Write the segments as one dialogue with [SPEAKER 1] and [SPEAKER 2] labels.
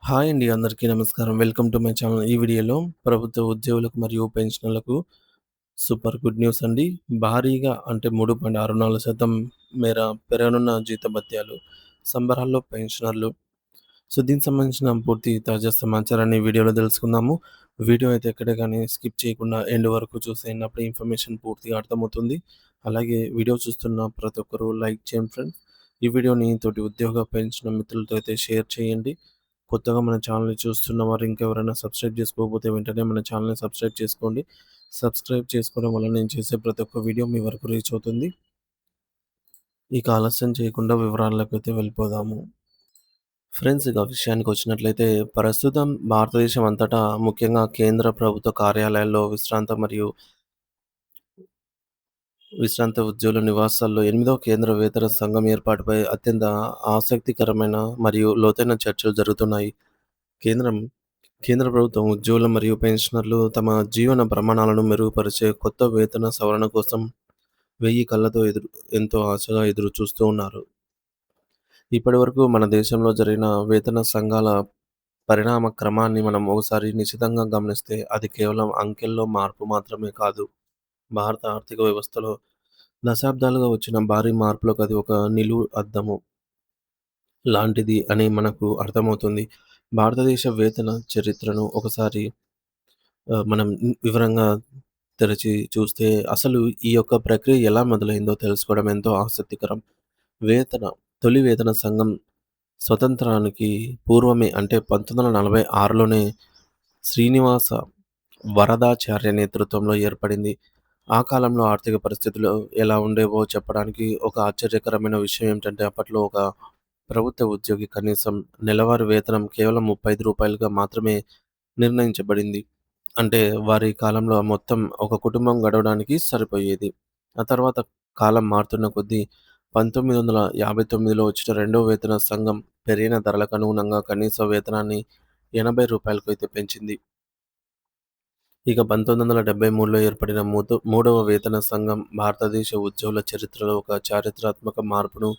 [SPEAKER 1] Hi అండి. అందరికీ నమస్కారం. Welcome to my channel. ఈ వీడియోలో ప్రభుత్వ ఉద్యోగులకు మరియు పెన్షనర్లకు సూపర్ గుడ్ న్యూస్ అండి. భారీగా అంటే 3.64% మేర పెరగనున్న జీతభత్యాలు, సంబరాల్లో పెన్షనర్లు. సో, దీనికి సంబంధించిన పూర్తి తాజా సమాచారాన్ని ఈ వీడియోలో తెలుసుకుందాము. వీడియో అయితే ఎక్కడ గాని స్కిప్ చేయకుండా ఎండ్ వరకు చూసేయండి. అప్పుడే ఇన్ఫర్మేషన్ పూర్తిగా అర్థమవుతుంది. అలాగే వీడియో చూస్తున్న ప్రతి ఒక్కరు లైక్ చేయండి ఫ్రెండ్స్. ఈ వీడియోని తోటి ఉద్యోగ, పెన్షన్ మిత్రులతో అయితే షేర్ చేయండి. కొత్తగా మన ఛానల్‌ని చూస్తున్న వారు ఇంకెవరైనా సబ్స్క్రైబ్ చేసుకోకపోతే వెంటనే మన ఛానల్‌ని సబ్స్క్రైబ్ చేసుకోండి. సబ్స్క్రైబ్ చేసుకోవడం వల్ల నేను చేసే ప్రతి ఒక్క వీడియో మీ వరకు రీచ్ అవుతుంది. ఇక ఆలస్యం చేయకుండా వివరాల్లోకైతే వెళ్ళిపోదాము. ఫ్రెండ్స్, ఇక విషయానికొచ్చినట్లయితే ప్రస్తుతం భారతదేశం అంతటా ముఖ్యంగా కేంద్ర ప్రభుత్వ కార్యాలయాల్లో విశ్రాంత ఉద్యోగుల నివాసాల్లో 8వ కేంద్ర వేతన సంఘం ఏర్పాటుపై అత్యంత ఆసక్తికరమైన మరియు లోతైన చర్చలు జరుగుతున్నాయి. కేంద్రం కేంద్ర ప్రభుత్వం ఉద్యోగులు మరియు పెన్షనర్లు తమ జీవన ప్రమాణాలను మెరుగుపరిచే కొత్త వేతన సవరణ కోసం వెయ్యి కళ్ళతో ఎంతో ఆశగా ఎదురు చూస్తూ ఉన్నారు. ఇప్పటివరకు మన దేశంలో జరిగిన వేతన సంఘాల పరిణామ క్రమాన్ని మనం ఒకసారి నిశితంగా గమనిస్తే అది కేవలం అంకెల్లో మార్పు మాత్రమే కాదు. భారత ఆర్థిక వ్యవస్థలో దశాబ్దాలుగా వచ్చిన భారీ మార్పులకు అది ఒక నిలువు అద్దము లాంటిది అని మనకు అర్థమవుతుంది. భారతదేశ వేతన చరిత్రను ఒకసారి మనం వివరంగా తెరచి చూస్తే అసలు ఈ యొక్క ప్రక్రియ ఎలా మొదలైందో తెలుసుకోవడం ఎంతో ఆసక్తికరం. వేతన తొలి వేతన సంఘం స్వతంత్రానికి పూర్వమే అంటే 1946లోనే శ్రీనివాస వరదాచార్య నేతృత్వంలో ఏర్పడింది. ఆ కాలంలో ఆర్థిక పరిస్థితులు ఎలా ఉండేవో చెప్పడానికి ఒక ఆశ్చర్యకరమైన విషయం ఏమిటంటే అప్పట్లో ఒక ప్రభుత్వ ఉద్యోగి కనీసం నెలవారీ వేతనం కేవలం రూ. 35గా మాత్రమే నిర్ణయించబడింది. అంటే వారి కాలంలో మొత్తం ఒక కుటుంబం గడవడానికి సరిపోయేది. ఆ తర్వాత కాలం మారుతున్న కొద్దీ 1959లో వచ్చిన రెండో వేతన సంఘం పెరిగిన ధరలకు అనుగుణంగా కనీస వేతనాన్ని రూ. 80కు అయితే పెంచింది. ఇక 1973లో ఏర్పడిన మూడవ వేతన సంఘం భారతదేశ ఉద్యోగుల చరిత్రలో ఒక చారిత్రాత్మక మార్పును,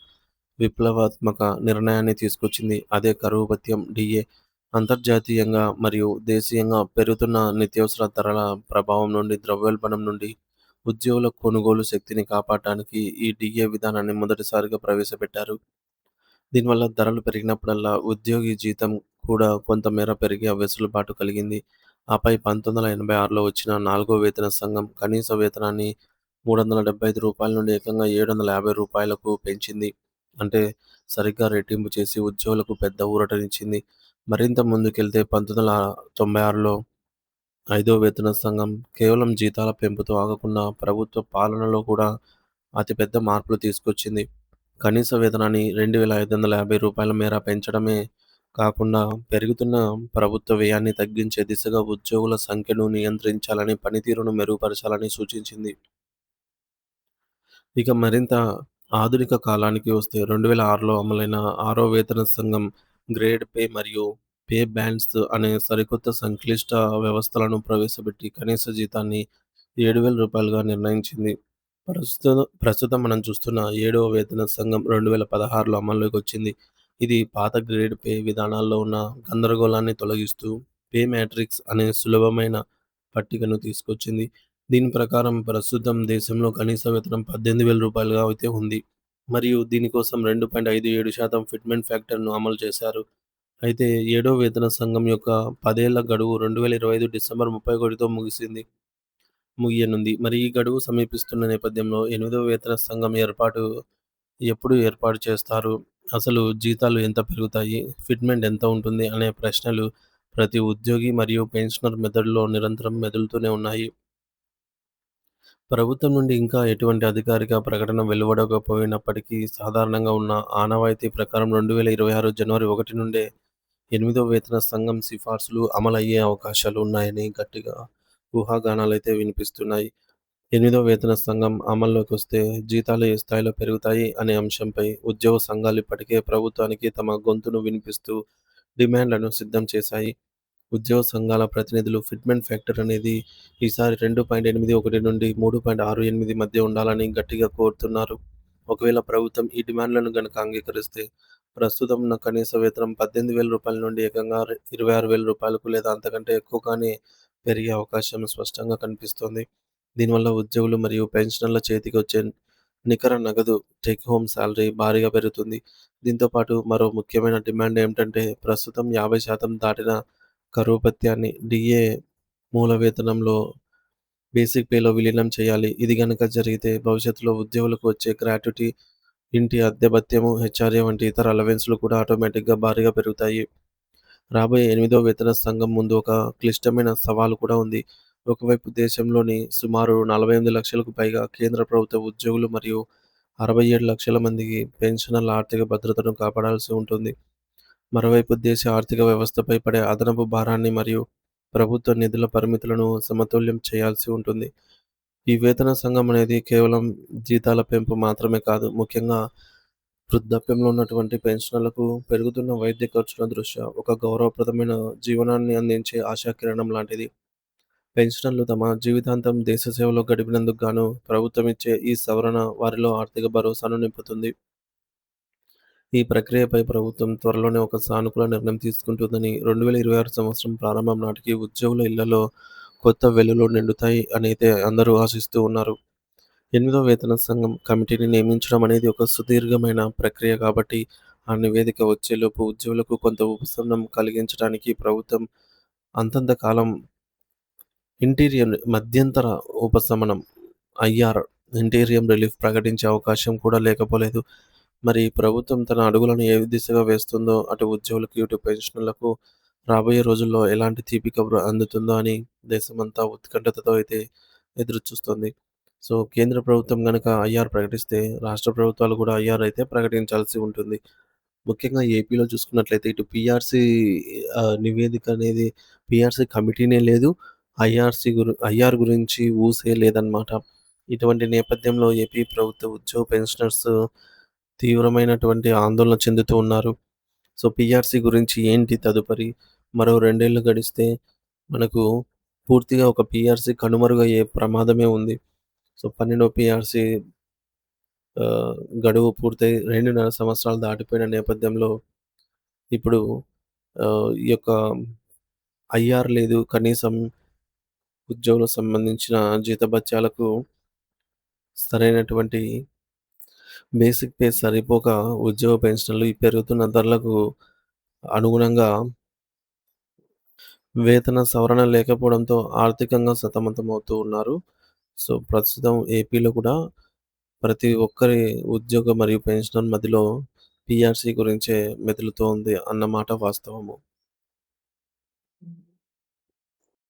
[SPEAKER 1] విప్లవాత్మక నిర్ణయాన్ని తీసుకొచ్చింది. అదే కరువు భత్యం డిఏ. అంతర్జాతీయంగా మరియు దేశీయంగా పెరుగుతున్న నిత్యావసర ధరల ప్రభావం నుండి, ద్రవ్యోల్బణం నుండి ఉద్యోగుల కొనుగోలు శక్తిని కాపాడటానికి ఈ డిఏ విధానాన్ని మొదటిసారిగా ప్రవేశపెట్టారు. దీనివల్ల ధరలు పెరిగినప్పుడల్లా ఉద్యోగి జీతం కూడా కొంతమేర పెరిగే వెసులుబాటు కలిగింది. ఆపై 1986లో వచ్చిన నాలుగో వేతన సంఘం కనీస వేతనాన్ని రూ. 375 నుండి ఏకంగా రూ. 750కు పెంచింది. అంటే సరిగ్గా రెట్టింపు చేసి ఉద్యోగులకు పెద్ద ఊరటనిచ్చింది. మరింత ముందుకెళ్తే 1996లో ఐదో వేతన సంఘం కేవలం జీతాల పెంపుతో ఆగకుండా ప్రభుత్వ పాలనలో కూడా అతిపెద్ద మార్పులు తీసుకొచ్చింది. కనీస వేతనాన్ని రూ. 2,550 మేర పెంచడమే కాకుండా పెరుగుతున్న ప్రభుత్వ వ్యయాన్ని తగ్గించే దిశగా ఉద్యోగుల సంఖ్యను నియంత్రించాలని, పనితీరును మెరుగుపరచాలని సూచించింది. ఇక మరింత ఆధునిక కాలానికి వస్తే 2006లో అమలైన ఆరో వేతన సంఘం గ్రేడ్ పే మరియు పే బ్యాండ్స్ అనే సరికొత్త సంక్లిష్ట వ్యవస్థలను ప్రవేశపెట్టి కనీస జీతాన్ని రూ. 7,000గా నిర్ణయించింది. ప్రస్తుతం మనం చూస్తున్న ఏడవ వేతన సంఘం 2016లో అమల్లోకి వచ్చింది. ఇది పాత గ్రేడ్ పే విధానాల్లో ఉన్న గందరగోళాన్ని తొలగిస్తూ పే మ్యాట్రిక్స్ అనే సులభమైన పట్టికను తీసుకొచ్చింది. దీని ప్రకారం ప్రస్తుతం దేశంలో కనీస వేతనం రూ. 18,000గా అయితే ఉంది. మరియు దీనికోసం 2.57% ఫిట్మెంట్ ఫ్యాక్టర్‌ను అమలు చేశారు. అయితే ఏడో వేతన సంఘం యొక్క 10 ఏళ్ల గడువు 2025 డిసెంబర్ 31తో ముగియనుంది. మరి ఈ గడువు సమీపిస్తున్న నేపథ్యంలో ఎనిమిదవ వేతన సంఘం ఎప్పుడు ఏర్పాటు చేస్తారు? అసలు జీతాలు ఎంత పెరుగుతాయి? ఫిట్మెంట్ ఎంత ఉంటుంది? అనే ప్రశ్నలు ప్రతి ఉద్యోగి మరియు పెన్షనర్ మెదడులో నిరంతరం మెదులుతూనే ఉన్నాయి. ప్రభుత్వం నుండి ఇంకా ఎటువంటి అధికారిక ప్రకటన వెలువడకపోయినప్పటికీ సాధారణంగా ఉన్న ఆనవాయితీ ప్రకారం 2026 జనవరి 1 నుండే ఎనిమిదో వేతన సంఘం సిఫార్సులు అమలయ్యే అవకాశాలు ఉన్నాయని గట్టిగా ఊహాగానాలైతే వినిపిస్తున్నాయి. ఎనిమిదో వేతన సంఘం అమల్లోకొస్తే జీతాలు ఏ స్థాయిలో పెరుగుతాయి అనే అంశంపై ఉద్యోగ సంఘాలు ఇప్పటికే ప్రభుత్వానికి తమ గొంతును వినిపిస్తూ డిమాండ్లను సిద్ధం చేశాయి. ఉద్యోగ సంఘాల ప్రతినిధులు ఫిట్మెంట్ ఫ్యాక్టర్ అనేది ఈసారి 2.81 నుండి 3.68 మధ్య ఉండాలని గట్టిగా కోరుతున్నారు. ఒకవేళ ప్రభుత్వం ఈ డిమాండ్లను గనక అంగీకరిస్తే ప్రస్తుతం ఉన్న కనీస వేతనం రూ. 18,000 నుండి ఏకంగా రూ. 26,000 లేదా అంతకంటే ఎక్కువగానే పెరిగే అవకాశం స్పష్టంగా కనిపిస్తోంది. దీనివల్ల ఉద్యోగులు మరియు పెన్షనర్ల చేతికి వచ్చే నికర నగదు టేక్ హోమ్ సాలరీ భారీగా పెరుగుతుంది. దీంతో పాటు మరో ముఖ్యమైన డిమాండ్ ఏమిటంటే ప్రస్తుతం 50% దాటిన కరువు భత్యాన్ని డీఏ మూల వేతనంలో బేసిక్ పేలో విలీనం చేయాలి. ఇది గనక జరిగితే భవిష్యత్తులో ఉద్యోగులకు వచ్చే గ్రాట్యుటీ, ఇంటి అద్దె భత్యము, హెచ్ఆర్ఏ వంటి ఇతర అలవెన్స్‌లు కూడా ఆటోమేటిక్‌గా భారీగా పెరుగుతాయి. రాబోయే ఎనిమిదో వేతన సంఘం ముందు ఒక క్లిష్టమైన సవాలు కూడా ఉంది. ఒకవైపు దేశంలోని సుమారు 48 లక్షలకు పైగా కేంద్ర ప్రభుత్వ ఉద్యోగులు మరియు 67 లక్షల మందికి పెన్షనర్ల ఆర్థిక భద్రతను కాపాడాల్సి ఉంటుంది. మరోవైపు దేశ ఆర్థిక వ్యవస్థపై పడే అదనపు భారాన్ని మరియు ప్రభుత్వ నిధుల పరిమితులను సమతుల్యం చేయాల్సి ఉంటుంది. ఈ వేతన సంఘం అనేది కేవలం జీతాల పెంపు మాత్రమే కాదు. ముఖ్యంగా వృద్ధాప్యంలో ఉన్నటువంటి పెన్షనర్లకు పెరుగుతున్న వైద్య ఖర్చుల దృష్ట్యా ఒక గౌరవప్రదమైన జీవనాన్ని అందించే ఆశాకిరణం లాంటిది. పెన్షనర్లు తమ జీవితాంతం దేశ సేవలో గడిపినందుకు గాను ప్రభుత్వం ఇచ్చే ఈ సవరణ వారిలో ఆర్థిక భరోసాను నింపుతుంది. ఈ ప్రక్రియపై ప్రభుత్వం త్వరలోనే ఒక సానుకూల నిర్ణయం తీసుకుంటుందని 2026 సంవత్సరం ప్రారంభం నాటికి ఉద్యోగుల ఇళ్లలో కొత్త వెలుగులు నిండుతాయి అనైతే అందరూ ఆశిస్తూ ఉన్నారు. ఎనిమిదో వేతన సంఘం కమిటీని నియమించడం అనేది ఒక సుదీర్ఘమైన ప్రక్రియ కాబట్టి, ఆ నివేదిక వచ్చేలోపు ఉద్యోగులకు కొంత ఉపశమనం కలిగించడానికి ప్రభుత్వం అంతంత కాలం మధ్యంతర ఉపశమనం ఐఆర్ ఇంటీరియం రిలీఫ్ ప్రకటించే అవకాశం కూడా లేకపోలేదు. మరి ప్రభుత్వం తన అడుగులను ఏ దిశగా వేస్తుందో, అటు ఉద్యోగులకు, ఇటు పెన్షనర్లకు రాబోయే రోజుల్లో ఎలాంటి తీపి కబురు అందుతుందో అని దేశమంతా ఉత్కంఠతతో అయితే ఎదురుచూస్తుంది. సో, కేంద్ర ప్రభుత్వం గనక ఐఆర్ ప్రకటిస్తే, రాష్ట్ర ప్రభుత్వాలు కూడా ఐఆర్ అయితే ప్రకటించాల్సి ఉంటుంది. ముఖ్యంగా ఏపీలో చూసుకున్నట్లయితే ఇటు పీఆర్సీ నివేదిక అనేది పీఆర్సీ కమిటీనే లేదు. ఐఆర్ గురించి ఊసే లేదనమాట. ఇటువంటి నేపథ్యంలో ఏపీ ప్రభుత్వ ఉద్యోగ పెన్షనర్స్ తీవ్రమైనటువంటి ఆందోళన చెందుతూ ఉన్నారు. సో, పీఆర్సీ గురించి ఏంటి తదుపరి? మరో 2 ఏళ్లు గడిస్తే మనకు పూర్తిగా ఒక పీఆర్సీ కనుమరుగయ్యే ప్రమాదమే ఉంది. సో, 12వ పీఆర్సీ ఆహ్, గడువు పూర్తయి 2.5 సంవత్సరాలు దాటిపోయిన నేపథ్యంలో ఇప్పుడు ఈ యొక్క ఐఆర్ లేదు. కనీసం ఉద్యోగులకు సంబంధించిన జీతభత్యాలకు సరైనటువంటి బేసిక్ పే సరిపోక ఉద్యోగ పెన్షన్‌లు ఈ పెరుగుతున్న ధరలకు అనుగుణంగా వేతన సవరణ లేకపోవడంతో ఆర్థికంగా సతమతమవుతూ ఉన్నారు. సో, ప్రస్తుతం ఏపీలో కూడా ప్రతి ఒక్కరి ఉద్యోగ మరియు పెన్షనర్ మదిలో పీఆర్సీ గురించే మెదులుతోంది అన్నమాట వాస్తవము.